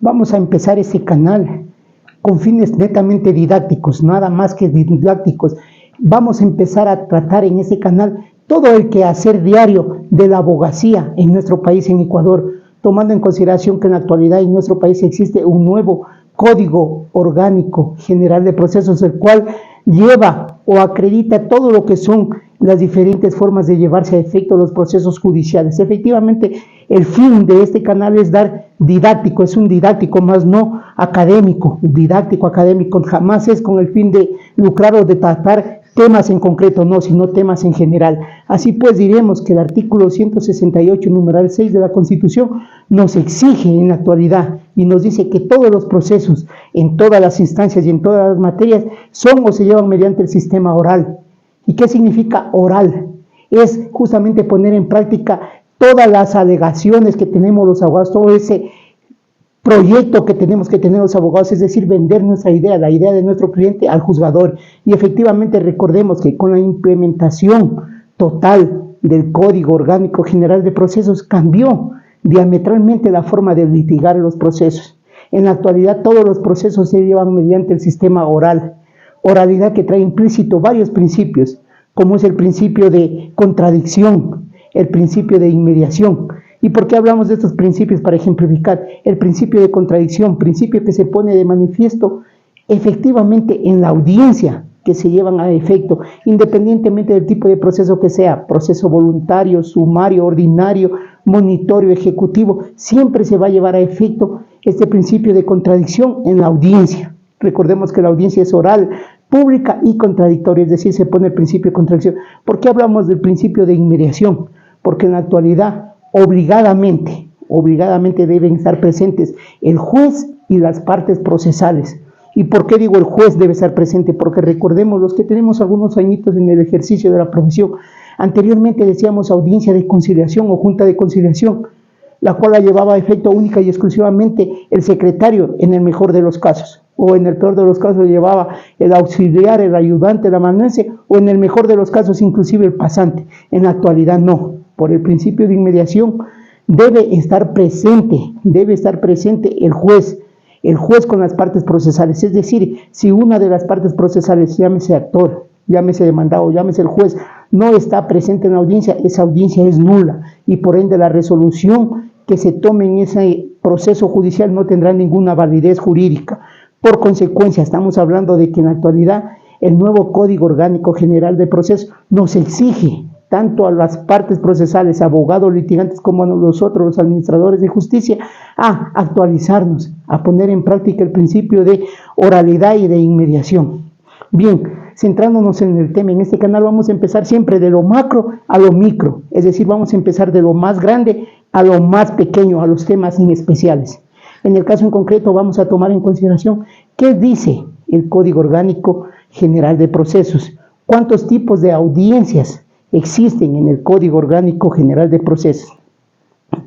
Vamos a empezar ese canal con fines netamente didácticos, nada más que didácticos. Vamos a empezar a tratar en ese canal todo el quehacer diario de la abogacía en nuestro país, en Ecuador, tomando en consideración que en la actualidad en nuestro país existe un nuevo Código Orgánico General de Procesos, el cual lleva o acredita todo lo que son las diferentes formas de llevarse a efecto los procesos judiciales. Efectivamente, el fin de este canal es dar didáctico, es un didáctico más no académico, didáctico académico, jamás es con el fin de lucrar o de tratar temas en concreto, no, sino temas en general. Así pues, diremos que el artículo 168, numeral 6 de la Constitución nos exige en la actualidad y nos dice que todos los procesos, en todas las instancias y en todas las materias, son o se llevan mediante el sistema oral. ¿Y qué significa oral? Es justamente poner en práctica todas las alegaciones que tenemos los abogados, todo ese proyecto que tenemos que tener los abogados, es decir, vender nuestra idea, la idea de nuestro cliente al juzgador. Y efectivamente recordemos que con la implementación total del Código Orgánico General de Procesos cambió diametralmente la forma de litigar los procesos. En la actualidad todos los procesos se llevan mediante el sistema oral, oralidad que trae implícito varios principios, como es el principio de contradicción, el principio de inmediación. ¿Y por qué hablamos de estos principios? Para ejemplificar, el principio de contradicción, principio que se pone de manifiesto efectivamente en la audiencia que se llevan a efecto, independientemente del tipo de proceso que sea, proceso voluntario, sumario, ordinario, monitorio, ejecutivo, siempre se va a llevar a efecto este principio de contradicción en la audiencia. Recordemos que la audiencia es oral, pública y contradictoria, es decir, se pone el principio de contradicción. ¿Por qué hablamos del principio de inmediación? Porque en la actualidad obligadamente deben estar presentes el juez y las partes procesales. ¿Y por qué digo el juez debe estar presente? Porque recordemos, los que tenemos algunos añitos en el ejercicio de la profesión, anteriormente decíamos audiencia de conciliación o junta de conciliación, la cual la llevaba a efecto única y exclusivamente el secretario en el mejor de los casos, o en el peor de los casos llevaba el auxiliar, el ayudante, el amanuense, o en el mejor de los casos inclusive el pasante. En la actualidad no. Por el principio de inmediación debe estar presente el juez con las partes procesales. Es decir, si una de las partes procesales, llámese actor, llámese demandado, llámese el juez, no está presente en la audiencia, esa audiencia es nula y por ende la resolución que se tome en ese proceso judicial no tendrá ninguna validez jurídica. Por consecuencia, estamos hablando de que en la actualidad el nuevo Código Orgánico General de Procesos nos exige tanto a las partes procesales, abogados, litigantes, como a nosotros, los administradores de justicia, a actualizarnos, a poner en práctica el principio de oralidad y de inmediación. Bien, centrándonos en el tema, en este canal vamos a empezar siempre de lo macro a lo micro, es decir, vamos a empezar de lo más grande a lo más pequeño, a los temas inespeciales. En el caso en concreto vamos a tomar en consideración qué dice el Código Orgánico General de Procesos, cuántos tipos de audiencias existen en el Código Orgánico General de Procesos.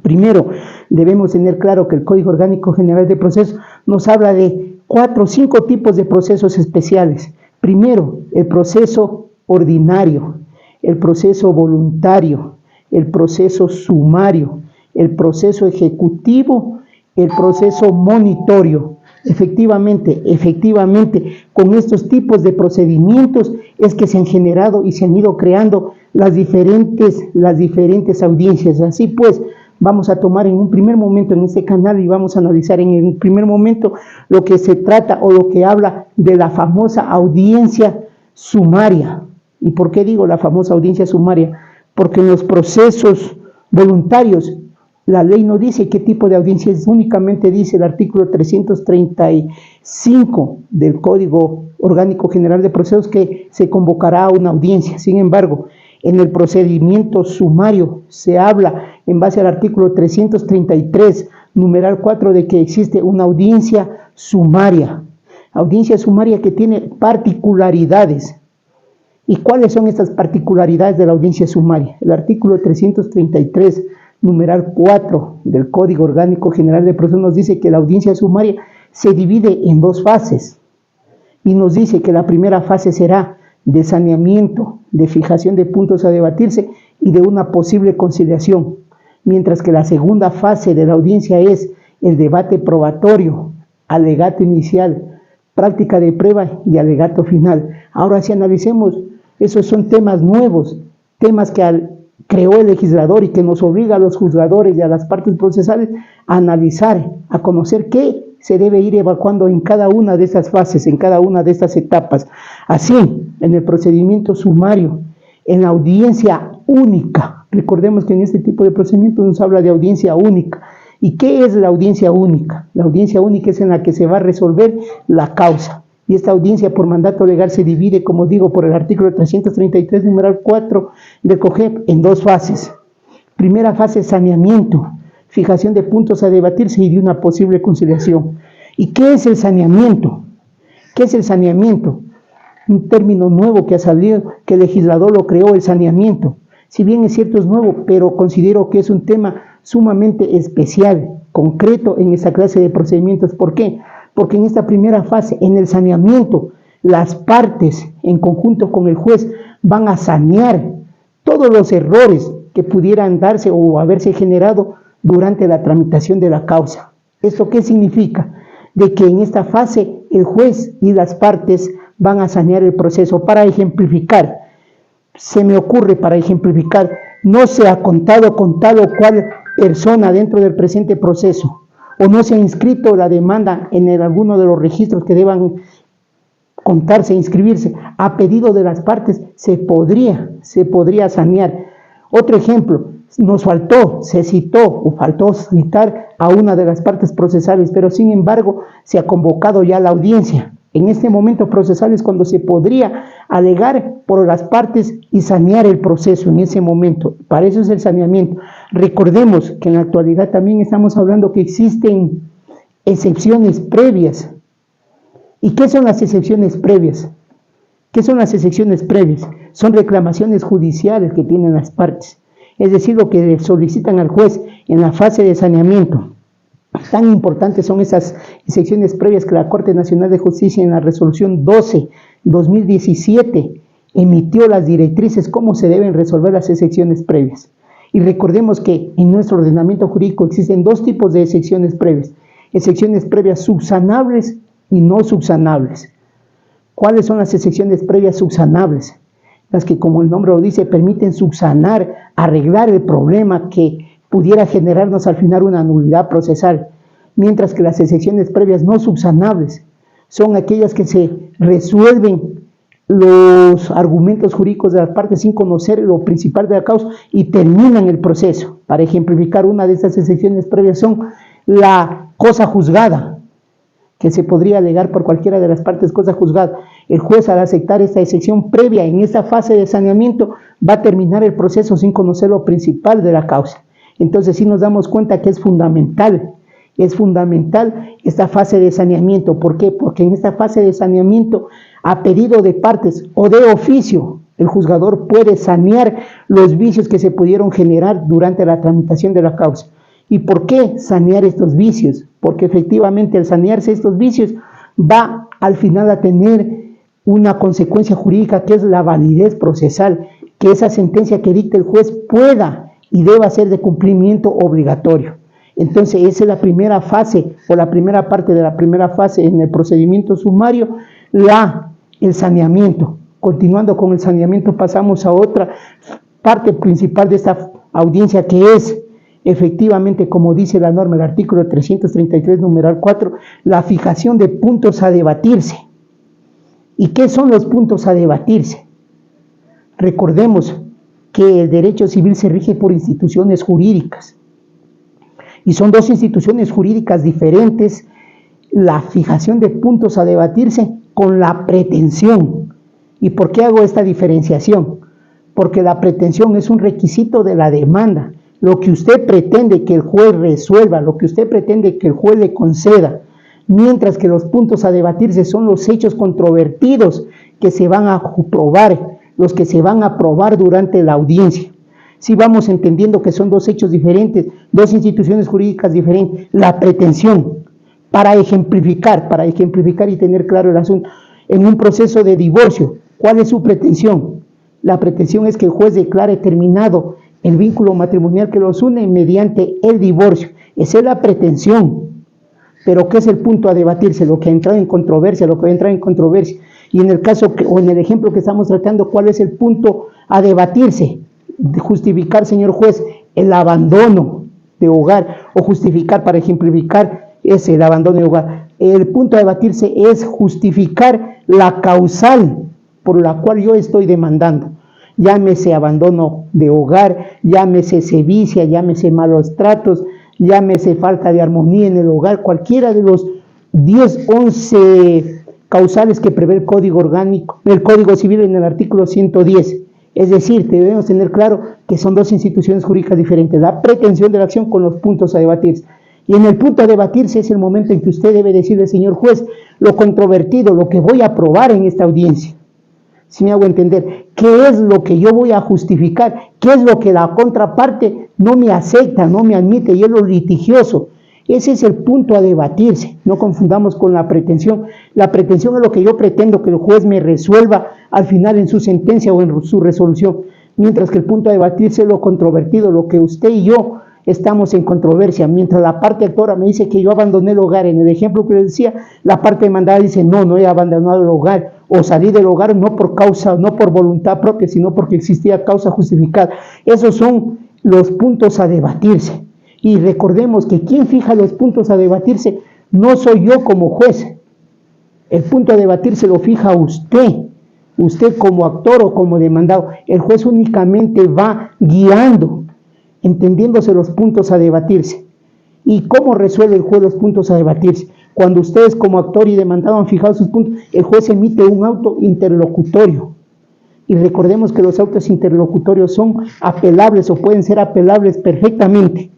Primero, debemos tener claro que el Código Orgánico General de Procesos nos habla de 4 o 5 tipos de procesos especiales. Primero, el proceso ordinario, el proceso voluntario, el proceso sumario, el proceso ejecutivo, el proceso monitorio. Efectivamente, con estos tipos de procedimientos es que se han generado y se han ido creando las diferentes audiencias. Así pues, vamos a tomar en un primer momento en este canal y vamos a analizar en un primer momento lo que se trata o lo que habla de la famosa audiencia sumaria. ¿Y por qué digo la famosa audiencia sumaria? Porque en los procesos voluntarios la ley no dice qué tipo de audiencia es, únicamente dice el artículo 335 del Código Orgánico General de Procesos que se convocará a una audiencia. Sin embargo, en el procedimiento sumario se habla en base al artículo 333, numeral 4, de que existe una audiencia sumaria que tiene particularidades. ¿Y cuáles son estas particularidades de la audiencia sumaria? El artículo 333, numeral 4 del Código Orgánico General de Procesos nos dice que la audiencia sumaria se divide en 2 fases y nos dice que la primera fase será de saneamiento, de fijación de puntos a debatirse y de una posible conciliación, mientras que la segunda fase de la audiencia es el debate probatorio, alegato inicial, práctica de prueba y alegato final. Ahora si analicemos, esos son temas nuevos, temas que creó el legislador y que nos obliga a los juzgadores y a las partes procesales a analizar, a conocer qué se debe ir evacuando en cada una de estas fases, en cada una de estas etapas. Así, en el procedimiento sumario, en la audiencia única, recordemos que en este tipo de procedimientos nos habla de audiencia única. ¿Y qué es la audiencia única? La audiencia única es en la que se va a resolver la causa. Y esta audiencia por mandato legal se divide, como digo, por el artículo 333, numeral 4 del COGEP, en dos fases. Primera fase, saneamiento, fijación de puntos a debatirse y de una posible conciliación. ¿Y qué es el saneamiento? ¿Qué es el saneamiento? Un término nuevo que ha salido, que el legislador lo creó, el saneamiento. Si bien es cierto, es nuevo, pero considero que es un tema sumamente especial, concreto en esta clase de procedimientos. ¿Por qué? Porque en esta primera fase, en el saneamiento, las partes, en conjunto con el juez, van a sanear todos los errores que pudieran darse o haberse generado durante la tramitación de la causa. ¿Esto qué significa? De que en esta fase el juez y las partes van a sanear el proceso. Para ejemplificar, se me ocurre para ejemplificar, no se ha contado con tal o cual persona dentro del presente proceso, o no se ha inscrito la demanda en alguno de los registros que deban contarse, inscribirse, a pedido de las partes, se podría sanear. Otro ejemplo, se citó o faltó citar a una de las partes procesales, pero sin embargo se ha convocado ya la audiencia. En este momento procesal es cuando se podría alegar por las partes y sanear el proceso en ese momento. Para eso es el saneamiento. Recordemos que en la actualidad también estamos hablando que existen excepciones previas. ¿Y qué son las excepciones previas? ¿Qué son las excepciones previas? Son reclamaciones judiciales que tienen las partes. Es decir, lo que solicitan al juez en la fase de saneamiento. Tan importantes son esas excepciones previas que la Corte Nacional de Justicia en la resolución 12/2017 emitió las directrices cómo se deben resolver las excepciones previas. Y recordemos que en nuestro ordenamiento jurídico existen dos tipos de excepciones previas. Excepciones previas subsanables y no subsanables. ¿Cuáles son las excepciones previas subsanables? Las que, como el nombre lo dice, permiten subsanar, arreglar el problema que pudiera generarnos al final una nulidad procesal, mientras que las excepciones previas no subsanables son aquellas que se resuelven los argumentos jurídicos de las partes sin conocer lo principal de la causa y terminan el proceso. Para ejemplificar, una de estas excepciones previas son la cosa juzgada, que se podría alegar por cualquiera de las partes cosa juzgada. El juez, al aceptar esta excepción previa en esta fase de saneamiento, va a terminar el proceso sin conocer lo principal de la causa. Entonces sí nos damos cuenta que es fundamental esta fase de saneamiento. ¿Por qué? Porque en esta fase de saneamiento, a pedido de partes o de oficio, el juzgador puede sanear los vicios que se pudieron generar durante la tramitación de la causa. ¿Y por qué sanear estos vicios? Porque efectivamente al sanearse estos vicios va al final a tener una consecuencia jurídica que es la validez procesal, que esa sentencia que dicta el juez pueda y deba ser de cumplimiento obligatorio. Entonces esa es la primera fase o la primera parte de la primera fase en el procedimiento sumario, el saneamiento. Continuando con el saneamiento pasamos a otra parte principal de esta audiencia, que es efectivamente, como dice la norma, el artículo 333, numeral 4, la fijación de puntos a debatirse. ¿Y qué son los puntos a debatirse? Recordemos que el derecho civil se rige por instituciones jurídicas. Y son dos instituciones jurídicas diferentes. La fijación de puntos a debatirse con la pretensión. ¿Y por qué hago esta diferenciación? Porque la pretensión es un requisito de la demanda. Lo que usted pretende que el juez resuelva, lo que usted pretende que el juez le conceda, mientras que los puntos a debatirse son los hechos controvertidos que se van a probar, los que se van a probar durante la audiencia. Si vamos entendiendo que son dos hechos diferentes, dos instituciones jurídicas diferentes, la pretensión, para ejemplificar y tener claro el asunto, en un proceso de divorcio, ¿cuál es su pretensión? La pretensión es que el juez declare terminado el vínculo matrimonial que los une mediante el divorcio. Esa es la pretensión. Pero ¿qué es el punto a debatirse? Lo que ha entrado en controversia, lo que va a entrar en controversia. Y en el caso, o en el ejemplo que estamos tratando, ¿cuál es el punto a debatirse? Justificar, señor juez, el abandono de hogar, o justificar, para ejemplificar, el abandono de hogar. El punto a debatirse es justificar la causal por la cual yo estoy demandando. Llámese abandono de hogar, llámese sevicia, llámese malos tratos, llámese falta de armonía en el hogar, cualquiera de los 10, 11 causales que prevé el Código Orgánico, el Código Civil en el artículo 110. Es decir, debemos tener claro que son dos instituciones jurídicas diferentes, la pretensión de la acción con los puntos a debatirse. Y en el punto a debatirse es el momento en que usted debe decirle, señor juez, lo controvertido, lo que voy a probar en esta audiencia. Si me hago entender, ¿qué es lo que yo voy a justificar? ¿Qué es lo que la contraparte no me acepta, no me admite? Y es lo litigioso. Ese es el punto a debatirse. No confundamos con la pretensión. La pretensión es lo que yo pretendo que el juez me resuelva al final en su sentencia o en su resolución. Mientras que el punto a debatirse es lo controvertido, lo que usted y yo estamos en controversia. Mientras la parte actora me dice que yo abandoné el hogar, en el ejemplo que les decía, la parte demandada dice, no he abandonado el hogar, o salí del hogar no por causa, no por voluntad propia, sino porque existía causa justificada. Esos son los puntos a debatirse. Y recordemos que quien fija los puntos a debatirse no soy yo como juez. El punto a debatirse lo fija usted como actor o como demandado. El juez únicamente va guiando, entendiéndose los puntos a debatirse. ¿Y cómo resuelve el juez los puntos a debatirse? Cuando ustedes como actor y demandado han fijado sus puntos, el juez emite un auto interlocutorio. Y recordemos que los autos interlocutorios son apelables o pueden ser apelables perfectamente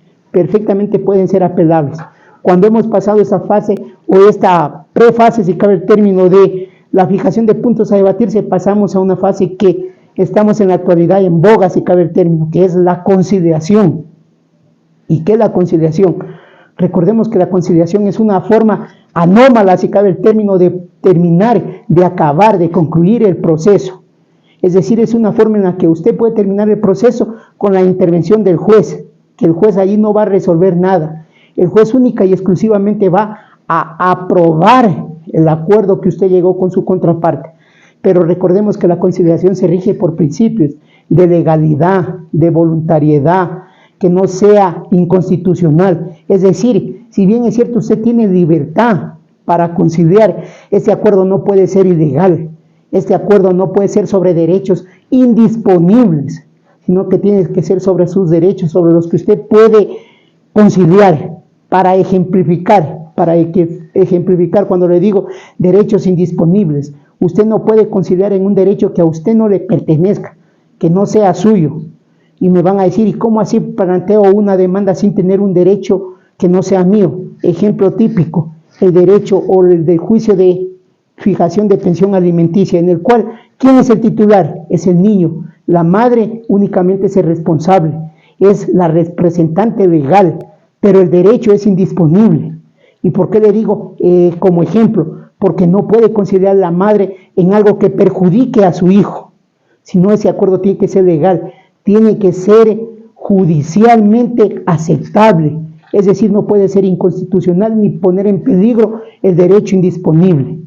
pueden ser apelables. Cuando hemos pasado esa fase o esta prefase, si cabe el término, de la fijación de puntos a debatirse, pasamos a una fase que estamos en la actualidad en boga, si cabe el término, que es la conciliación. ¿Y qué es la conciliación? Recordemos que la conciliación es una forma anómala, si cabe el término, de terminar, de acabar, de concluir el proceso. Es decir, es una forma en la que usted puede terminar el proceso con la intervención del juez, que el juez allí no va a resolver nada. El juez única y exclusivamente va a aprobar el acuerdo que usted llegó con su contraparte. Pero recordemos que la conciliación se rige por principios de legalidad, de voluntariedad, que no sea inconstitucional. Es decir, si bien es cierto usted tiene libertad para conciliar, ese acuerdo no puede ser ilegal, este acuerdo no puede ser sobre derechos indisponibles, sino que tiene que ser sobre sus derechos, sobre los que usted puede conciliar. Para ejemplificar cuando le digo derechos indisponibles, usted no puede conciliar en un derecho que a usted no le pertenezca, que no sea suyo. Y me van a decir, ¿y cómo así planteo una demanda sin tener un derecho que no sea mío? Ejemplo típico, el derecho o el del juicio de fijación de pensión alimenticia, en el cual, ¿quién es el titular? Es el niño. La madre únicamente es el responsable, es la representante legal, pero el derecho es indisponible. ¿Y por qué le digo como ejemplo? Porque no puede conciliar la madre en algo que perjudique a su hijo, sino ese acuerdo tiene que ser legal, tiene que ser judicialmente aceptable, es decir, no puede ser inconstitucional ni poner en peligro el derecho indisponible.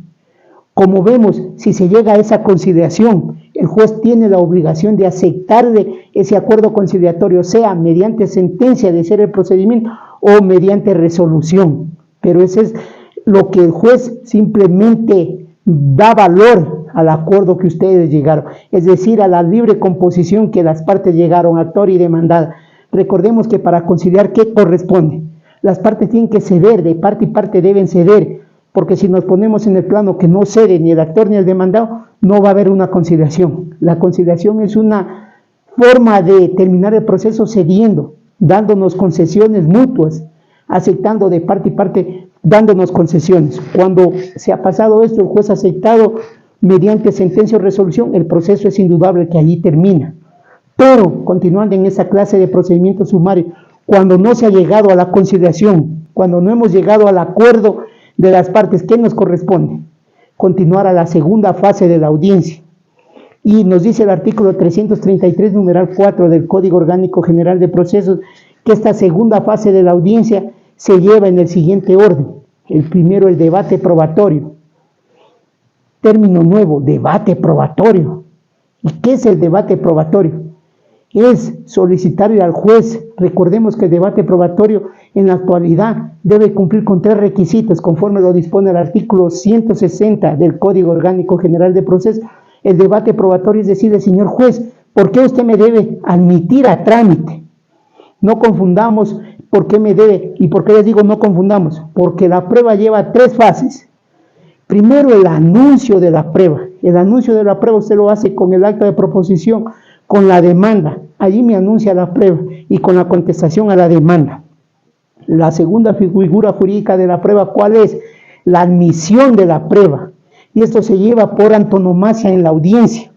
Como vemos, si se llega a esa conciliación, el juez tiene la obligación de aceptarle ese acuerdo conciliatorio, sea mediante sentencia de ser el procedimiento o mediante resolución. Pero eso es lo que el juez simplemente da valor al acuerdo que ustedes llegaron, es decir, a la libre composición que las partes llegaron, actor y demandada. Recordemos que para conciliar, ¿qué corresponde? Las partes tienen que ceder, de parte y parte deben ceder, porque si nos ponemos en el plano que no cede ni el actor ni el demandado, no va a haber una conciliación. La conciliación es una forma de terminar el proceso cediendo, dándonos concesiones mutuas, aceptando de parte y parte, dándonos concesiones. Cuando se ha pasado esto, el juez ha aceptado mediante sentencia o resolución, el proceso es indudable que allí termina. Pero, continuando en esa clase de procedimiento sumario, cuando no se ha llegado a la conciliación, cuando no hemos llegado al acuerdo de las partes, ¿qué nos corresponde? Continuar a la segunda fase de la audiencia. Y nos dice el artículo 333, numeral 4 del Código Orgánico General de Procesos, que esta segunda fase de la audiencia se lleva en el siguiente orden. El primero, el debate probatorio. Término nuevo, debate probatorio. ¿Y qué es el debate probatorio? Es solicitarle al juez. Recordemos que el debate probatorio en la actualidad debe cumplir con 3 requisitos, conforme lo dispone el artículo 160 del Código Orgánico General de Proceso. El debate probatorio es decirle, señor juez, ¿por qué usted me debe admitir a trámite? No confundamos por qué me debe, y por qué les digo no confundamos, porque la prueba lleva 3 fases. Primero, el anuncio de la prueba. El anuncio de la prueba usted lo hace con el acta de proposición, con la demanda. Allí me anuncia la prueba y con la contestación a la demanda. La segunda figura jurídica de la prueba, ¿cuál es? La admisión de la prueba. Y esto se lleva por antonomasia en la audiencia.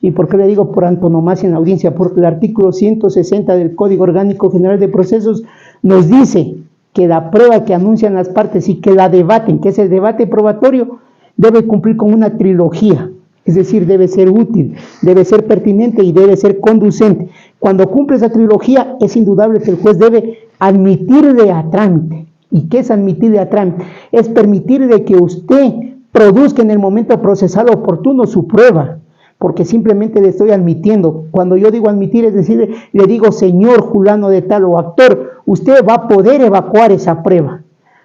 ¿Y por qué le digo por antonomasia en la audiencia? Porque el artículo 160 del Código Orgánico General de Procesos nos dice que la prueba que anuncian las partes y que la debaten, que es el debate probatorio, debe cumplir con una trilogía. Es decir, debe ser útil, debe ser pertinente y debe ser conducente. Cuando cumple esa trilogía, es indudable que el juez debe admitirle a trámite. ¿Y qué es admitirle a trámite? Es permitirle que usted produzca en el momento procesal oportuno su prueba, porque simplemente le estoy admitiendo. Cuando yo digo admitir, es decir, le digo, señor fulano de tal o actor, usted va a poder evacuar esa prueba.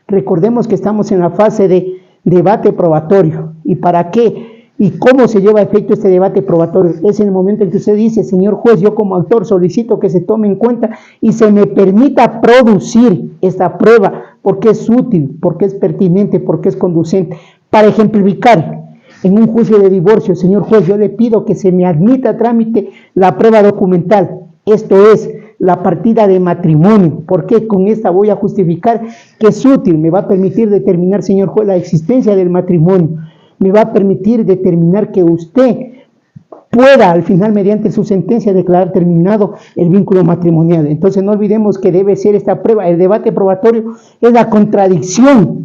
Recordemos que estamos en la fase de debate probatorio. ¿Y para qué? ¿Y cómo se lleva a efecto este debate probatorio? Es en el momento en que usted dice, señor juez, yo como actor solicito que se tome en cuenta y se me permita producir esta prueba, porque es útil, porque es pertinente, porque es conducente. Para ejemplificar, en un juicio de divorcio, señor juez, yo le pido que se me admita a trámite la prueba documental. Esto es la partida de matrimonio, porque con esta voy a justificar que es útil, me va a permitir determinar, señor juez, la existencia del matrimonio. Me va a permitir determinar que usted pueda al final, mediante su sentencia, declarar terminado el vínculo matrimonial. Entonces no olvidemos que debe ser esta prueba. El debate probatorio es la contradicción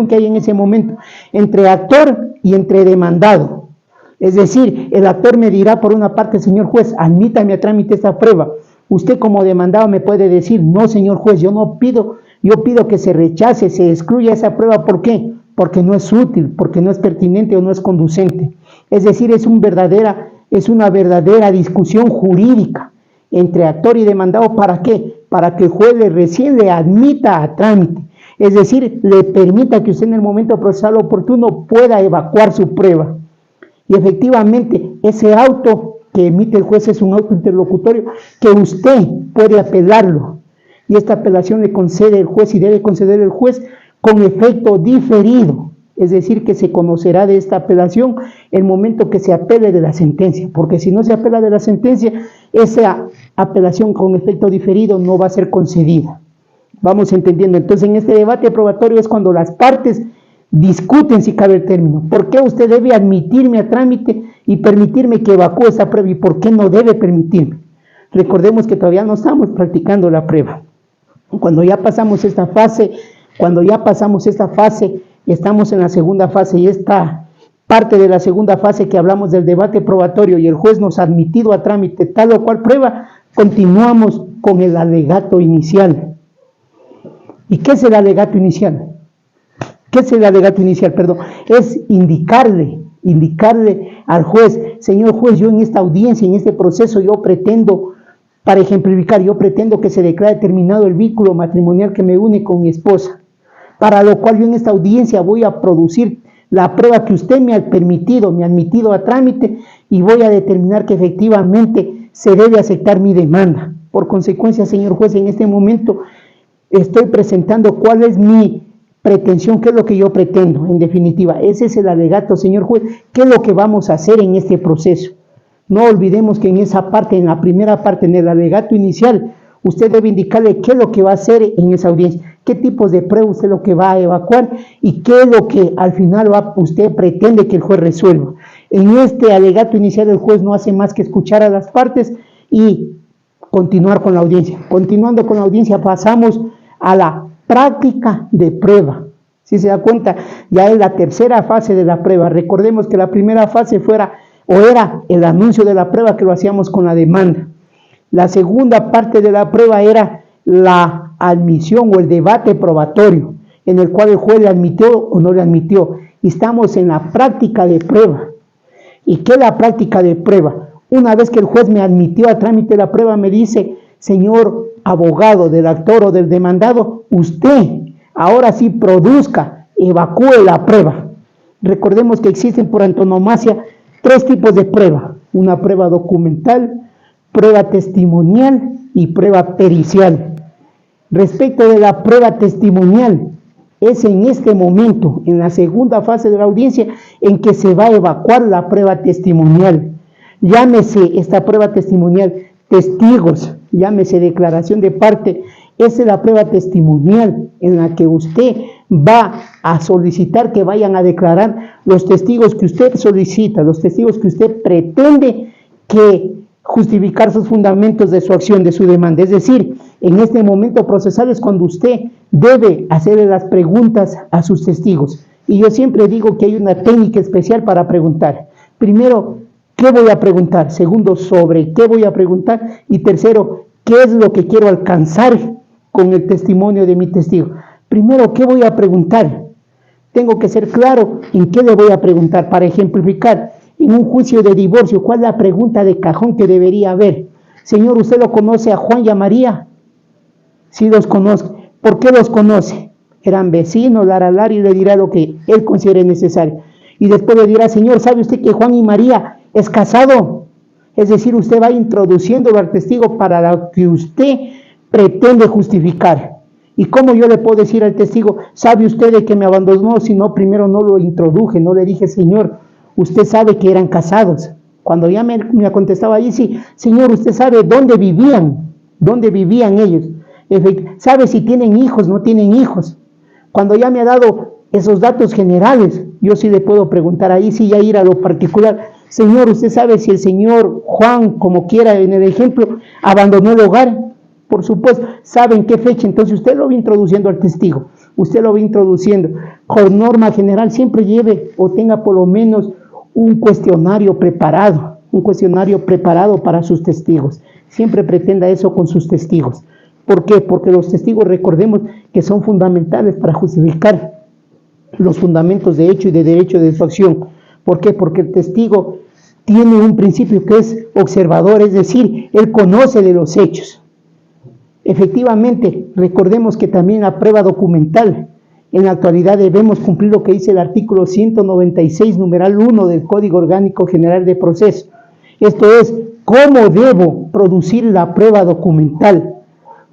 que hay en ese momento entre actor y entre demandado. Es decir, el actor me dirá por una parte, señor juez, admítame a trámite esta prueba. Usted como demandado me puede decir, no señor juez, yo pido que se rechace, se excluya esa prueba. ¿Por qué? Porque no es útil, porque no es pertinente o no es conducente. Es decir, es una verdadera discusión jurídica entre actor y demandado. ¿Para qué? Para que el juez recién le admita a trámite. Es decir, le permita que usted en el momento procesal oportuno pueda evacuar su prueba. Y efectivamente, ese auto que emite el juez es un auto interlocutorio que usted puede apelarlo. Y esta apelación le concede el juez y debe conceder el juez con efecto diferido, es decir, que se conocerá de esta apelación el momento que se apele de la sentencia, porque si no se apela de la sentencia, esa apelación con efecto diferido no va a ser concedida. Vamos entendiendo. Entonces, en este debate probatorio es cuando las partes discuten si cabe el término. ¿Por qué usted debe admitirme a trámite y permitirme que evacúe esa prueba? ¿Y por qué no debe permitirme? Recordemos que todavía no estamos practicando la prueba. Cuando ya pasamos esta fase, estamos en la segunda fase, y esta parte de la segunda fase que hablamos del debate probatorio y el juez nos ha admitido a trámite tal o cual prueba, continuamos con el alegato inicial. ¿Y qué es el alegato inicial? Es indicarle al juez, señor juez, yo en esta audiencia, en este proceso, para ejemplificar, yo pretendo que se declare terminado el vínculo matrimonial que me une con mi esposa, para lo cual yo en esta audiencia voy a producir la prueba que usted me ha admitido a trámite, y voy a determinar que efectivamente se debe aceptar mi demanda. Por consecuencia, señor juez, en este momento estoy presentando cuál es mi pretensión, qué es lo que yo pretendo. En definitiva, ese es el alegato, señor juez, qué es lo que vamos a hacer en este proceso. No olvidemos que en esa parte, en la primera parte, en el alegato inicial, usted debe indicarle qué es lo que va a hacer en esa audiencia, qué tipos de pruebas usted es lo que va a evacuar y qué es lo que al final usted pretende que el juez resuelva. En este alegato inicial el juez no hace más que escuchar a las partes y continuar con la audiencia. Continuando con la audiencia, pasamos a la práctica de prueba. Si se da cuenta, ya es la tercera fase de la prueba. Recordemos que la primera fase era el anuncio de la prueba, que lo hacíamos con la demanda. La segunda parte de la prueba era la admisión o el debate probatorio, en el cual el juez le admitió o no le admitió. Estamos en la práctica de prueba. ¿Y qué es la práctica de prueba? Una vez que el juez me admitió a trámite de la prueba, me dice, señor abogado del actor o del demandado, usted ahora sí produzca, evacúe la prueba. Recordemos que existen por antonomasia 3 tipos de prueba: una prueba documental, prueba testimonial y prueba pericial. Respecto de la prueba testimonial, es en este momento, en la segunda fase de la audiencia, en que se va a evacuar la prueba testimonial. Llámese esta prueba testimonial testigos, llámese declaración de parte. Esa es la prueba testimonial en la que usted va a solicitar que vayan a declarar los testigos que usted solicita, los testigos que usted pretende que justificar sus fundamentos de su acción, de su demanda. Es decir, en este momento procesal es cuando usted debe hacerle las preguntas a sus testigos. Y yo siempre digo que hay una técnica especial para preguntar. Primero, ¿qué voy a preguntar? Segundo, ¿sobre qué voy a preguntar? Y tercero, ¿qué es lo que quiero alcanzar con el testimonio de mi testigo? Primero, ¿qué voy a preguntar? Tengo que ser claro en qué le voy a preguntar. Para ejemplificar, en un juicio de divorcio, ¿cuál es la pregunta de cajón que debería haber? Señor, ¿usted lo conoce a Juan y a María? Sí, los conozco. ¿Por qué los conoce? Eran vecinos, y le dirá lo que él considere necesario. Y después le dirá, señor, ¿sabe usted que Juan y María es casado? Es decir, usted va introduciéndolo al testigo para lo que usted pretende justificar. ¿Y cómo yo le puedo decir al testigo, sabe usted de que me abandonó? Si no, primero no lo introduje, no le dije, señor, usted sabe que eran casados. Cuando ya me contestaba ahí, sí, señor, usted sabe dónde vivían ellos. ¿Sabe si tienen hijos, no tienen hijos? Cuando ya me ha dado esos datos generales, yo sí le puedo preguntar ahí, sí, ya ir a lo particular. Señor, ¿usted sabe si el señor Juan, como quiera en el ejemplo, abandonó el hogar? Por supuesto, ¿sabe en qué fecha? Entonces usted lo va introduciendo al testigo, usted lo va introduciendo. Con norma general, siempre lleve o tenga por lo menos un cuestionario preparado para sus testigos. Siempre pretenda eso con sus testigos. ¿Por qué? Porque los testigos, recordemos que son fundamentales para justificar los fundamentos de hecho y de derecho de su acción. ¿Por qué? Porque el testigo tiene un principio que es observador, es decir, él conoce de los hechos. Efectivamente, recordemos que también la prueba documental, en la actualidad debemos cumplir lo que dice el artículo 196, numeral 1 del Código Orgánico General de Proceso. Esto es, ¿cómo debo producir la prueba documental?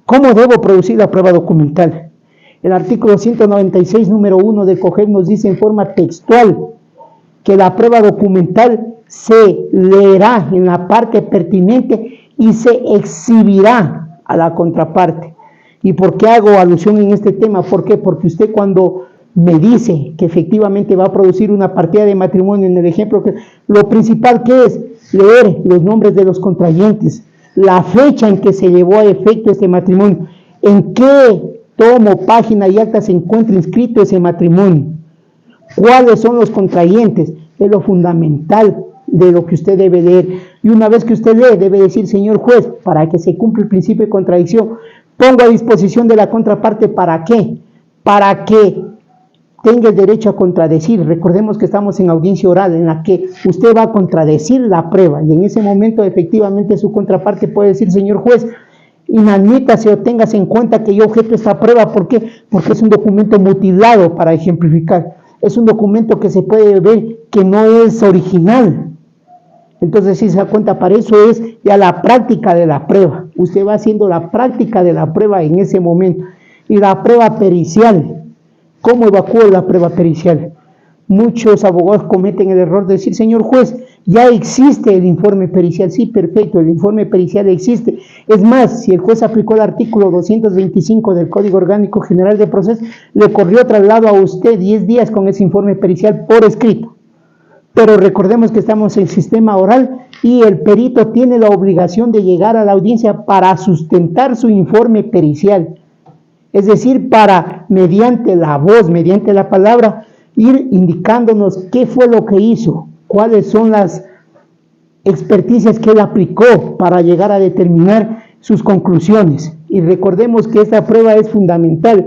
¿Cómo debo producir la prueba documental? El artículo 196, número 1 del COGEP nos dice en forma textual que la prueba documental se leerá en la parte pertinente y se exhibirá a la contraparte. ¿Y por qué hago alusión en este tema? ¿Por qué? Porque usted cuando me dice que efectivamente va a producir una partida de matrimonio, en el ejemplo, que lo principal que es leer los nombres de los contrayentes, la fecha en que se llevó a efecto este matrimonio, en qué tomo, página y acta se encuentra inscrito ese matrimonio, cuáles son los contrayentes, es lo fundamental de lo que usted debe leer. Y una vez que usted lee, debe decir, señor juez, para que se cumpla el principio de contradicción, pongo a disposición de la contraparte, ¿para qué? Para que tenga el derecho a contradecir. Recordemos que estamos en audiencia oral, en la que usted va a contradecir la prueba, y en ese momento efectivamente su contraparte puede decir, señor juez, inadmítase o téngase en cuenta que yo objeto esta prueba. ¿Por qué? Porque es un documento mutilado, para ejemplificar. Es un documento que se puede ver que no es original. Entonces, si se da cuenta, para eso es ya la práctica de la prueba. Usted va haciendo la práctica de la prueba en ese momento. Y la prueba pericial. ¿Cómo evacúo la prueba pericial? Muchos abogados cometen el error de decir, señor juez, ya existe el informe pericial. Sí, perfecto, el informe pericial existe. Es más, si el juez aplicó el artículo 225 del Código Orgánico General de Proceso, le corrió traslado a usted 10 días con ese informe pericial por escrito. Pero recordemos que estamos en sistema oral y el perito tiene la obligación de llegar a la audiencia para sustentar su informe pericial. Es decir, para, mediante la voz, mediante la palabra, ir indicándonos qué fue lo que hizo, cuáles son las experticias que él aplicó para llegar a determinar sus conclusiones. Y recordemos que esta prueba es fundamental.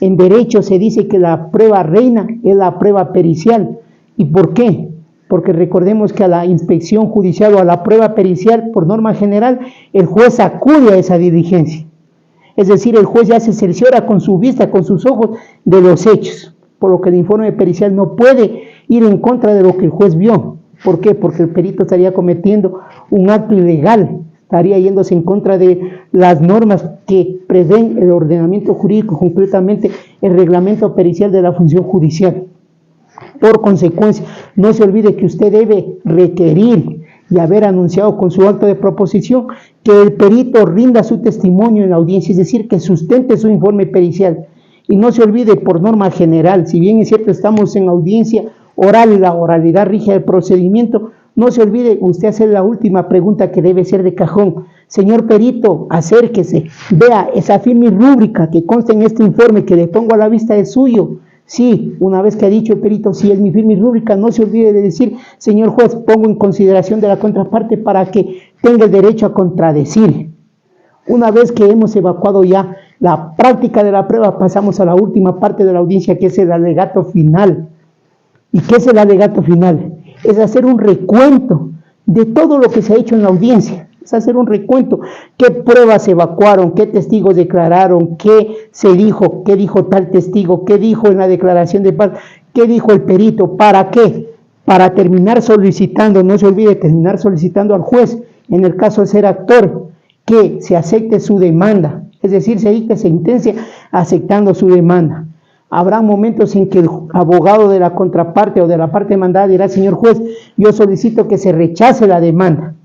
En derecho se dice que la prueba reina es la prueba pericial. ¿Y por qué? Porque recordemos que a la inspección judicial o a la prueba pericial, por norma general, el juez acude a esa diligencia. Es decir, el juez ya se cerciora con su vista, con sus ojos, de los hechos. Por lo que el informe pericial no puede ir en contra de lo que el juez vio. ¿Por qué? Porque el perito estaría cometiendo un acto ilegal, estaría yéndose en contra de las normas que prevén el ordenamiento jurídico, concretamente el reglamento pericial de la función judicial. Por consecuencia, no se olvide que usted debe requerir y haber anunciado con su acto de proposición que el perito rinda su testimonio en la audiencia, es decir, que sustente su informe pericial. Y no se olvide, por norma general, si bien es cierto estamos en audiencia oral y la oralidad rige el procedimiento, no se olvide usted hacer la última pregunta que debe ser de cajón. Señor perito, acérquese, vea esa firma y rúbrica que consta en este informe que le pongo a la vista es suyo. Sí, una vez que ha dicho el perito, sí es mi firma y rúbrica, no se olvide de decir, señor juez, pongo en consideración de la contraparte para que tenga el derecho a contradecir. Una vez que hemos evacuado ya la práctica de la prueba, pasamos a la última parte de la audiencia, que es el alegato final. ¿Y qué es el alegato final? Es hacer un recuento de todo lo que se ha hecho en la audiencia. Es hacer un recuento, qué pruebas se evacuaron, qué testigos declararon, qué se dijo, qué dijo tal testigo, qué dijo en la declaración de paz, qué dijo el perito, ¿para qué? Para terminar solicitando, no se olvide terminar solicitando al juez, en el caso de ser actor, que se acepte su demanda, es decir, se dicte sentencia aceptando su demanda. Habrá momentos en que el abogado de la contraparte o de la parte demandada dirá, señor juez, yo solicito que se rechace la demanda.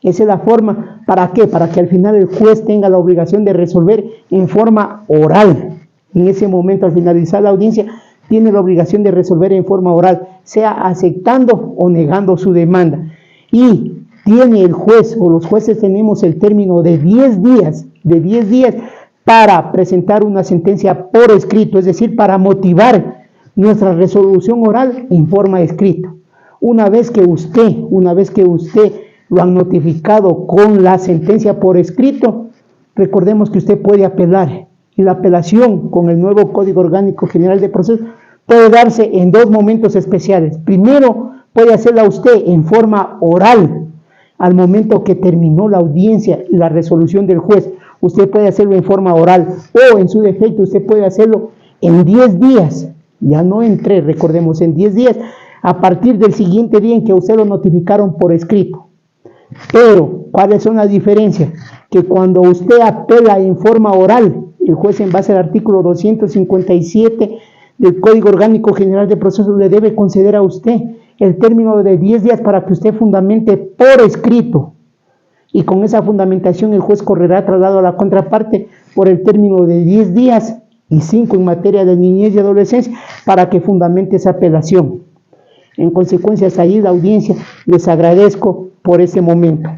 Esa es la forma, ¿para qué? Para que al final el juez tenga la obligación de resolver en forma oral. En ese momento, al finalizar la audiencia, tiene la obligación de resolver en forma oral, sea aceptando o negando su demanda. Y tiene el juez, o los jueces tenemos el término de 10 días para presentar una sentencia por escrito, es decir, para motivar nuestra resolución oral en forma escrita. Una vez que usted lo han notificado con la sentencia por escrito, recordemos que usted puede apelar, y la apelación con el nuevo Código Orgánico General de Procesos puede darse en dos momentos especiales. Primero, puede hacerla usted en forma oral, al momento que terminó la audiencia y la resolución del juez. Usted puede hacerlo en forma oral, o en su defecto usted puede hacerlo en 10 días, ya no en 3, recordemos, en 10 días, a partir del siguiente día en que usted lo notificaron por escrito. Pero, ¿cuáles son las diferencias? Que cuando usted apela en forma oral, el juez, en base al artículo 257 del Código Orgánico General de Procesos, le debe conceder a usted el término de 10 días para que usted fundamente por escrito. Y con esa fundamentación el juez correrá traslado a la contraparte por el término de 10 días y 5 en materia de niñez y adolescencia para que fundamente esa apelación. En consecuencia, hasta allí la audiencia. Les agradezco por este momento.